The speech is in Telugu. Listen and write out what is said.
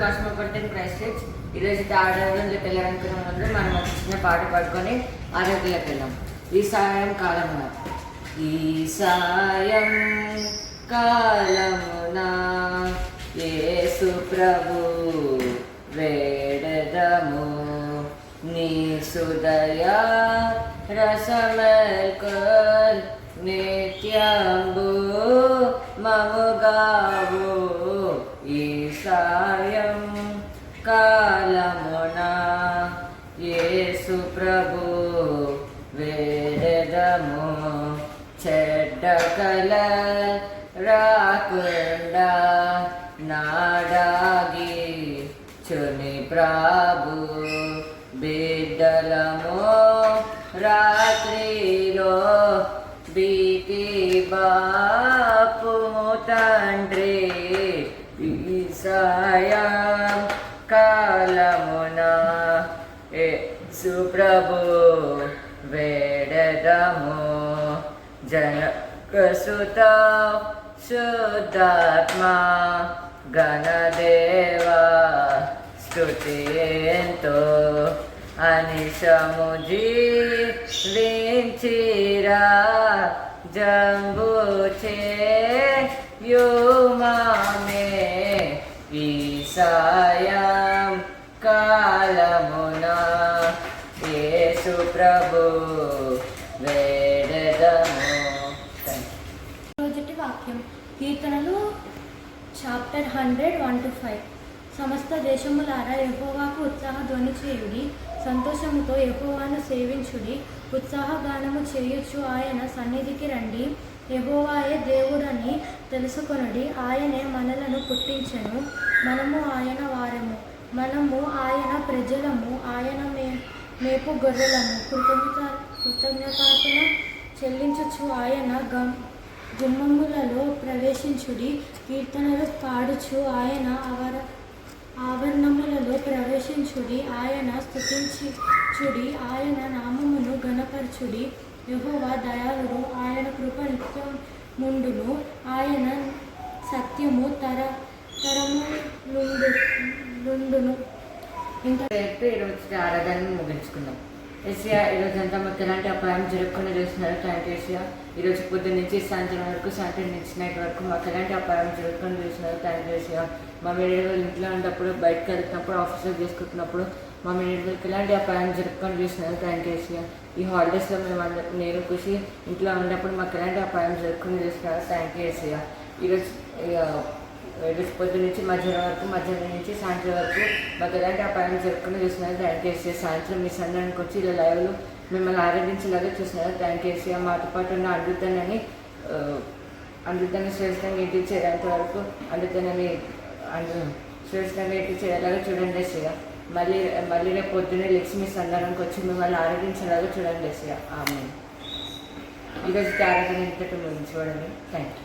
కాస్మోపాలిటన్ క్రైస్ట్ చర్చ్ ఈరోజు ఆడవాళ్ళకి వెళ్ళాలనుకున్న ముందు మనం ఒక చిన్న పాట పాడుకొని ఆరోగ్యలోకి వెళ్ళాం. ఈ సాయం కాలమున యేసు ప్రభు వేడదము నీ సుదయా రసమల్కల్ నిత్యంబు మముగావు ఈ సాయం కాలమున యేసు ప్రభు వేడదము చెడ్డ కల రాకుండా నాడాగి చుని ప్రభు బిడ్డలము రాత్రిలో భీతి బాపు తండ్రి ఈ సాయం కాలమున యేసు ప్రభు వేడదము జనకసుత శుద్ధాత్మ గణదేవా స్తుతింతో అనిశము జీవించిరా జంబుచే యుమామే ఈ సాయం కాలమున యేసు ప్రభు వేడదము. రోజుటి వాక్యం కీర్తనలు చాప్టర్ 100:1-5. సమస్త దేశములారా యెహోవాకు ఉత్సాహ ధ్వని చేయుడి, సంతోషముతో యెహోవాను సేవించుడి, ఉత్సాహగానము చేయుచు ఆయన సన్నిధికి రండి. యెహోవాయే దేవుడని తెలుసుకొనుడి, ఆయనే మనలను పుట్టించెను, మనము ఆయన వారము, మనము ఆయన ప్రజలము, ఆయన మేపు గొర్రెలము. కృతజ్ఞతార్పణ చెల్లించుచు ఆయన గుమ్మములలో ప్రవేశించుడి, కీర్తనలు పాడుచు ఆయన ఆవరణములలో ప్రవేశించుడి, ఆయన స్తుతించుడి, ఆయన నామమును ఘనపరచుడి. యెహోవా దయాళుడు, ఆయన కృప నిత్యముండును, ఆయన సత్యము తరములుండును. ఈరోజు ఆరాధనను ముగించుకుందాం. ఏసియా ఈరోజంతా మాకు ఎలాంటి అపాయం జరగకుండా చూస్తున్నారు. Thank you Asia. ఈరోజు పొద్దున్న నుంచి సాయంత్రం వరకు, సాయంత్రం నుంచి నైట్ వరకు మాకు ఎలాంటి అపాయం జరగకుండా చూస్తున్నారు. Thank you Asia. మా మీడియా ఇంట్లో ఉన్నప్పుడు, బయటకు వెళ్తున్నప్పుడు, ఆఫీస్లో చేసుకుంటున్నప్పుడు మా మీడియాకి ఎలాంటి అపాయం జరగకుండా చూస్తున్నారు. Thank you Asia. ఈ హాలిడేస్లో నేను ఖుషి ఇంట్లో ఉన్నప్పుడు మాకు ఎలాంటి అపాయం జరగకుండా చూస్తున్నారు. Thank you Asia. ఈరోజు పొద్దు నుంచి మధ్యాహ్నం వరకు, మధ్యాహ్నం నుంచి సాయంత్రం వరకు మాకు ఎలాంటి అపాయం జరగకుండా చూస్తున్నారు. Thank you Asia. సాయంత్రం మీ సంఘానికి వచ్చి ఇలా లైవ్లో మిమ్మల్ని ఆరాధించేలాగా చూస్తున్నారు. Thank you Asia. మాతో పాటు ఉన్న అమృతాన్ని శ్రేష్టంగా ఇంటికి చేరేంత వరకు శ్రేష్టంగా ఇంటికి చేరేలాగా చూడండి ఏసియా. మళ్ళీ రేపు పొద్దున్నే లక్ష్మి సంఘానికి వచ్చి మిమ్మల్ని ఆరాధించేలాగా చూడండి ఏసియా. ఆమేన్. ఈరోజు ఆరాధన ఇంతటి ముగించుకోవడం. Thank you.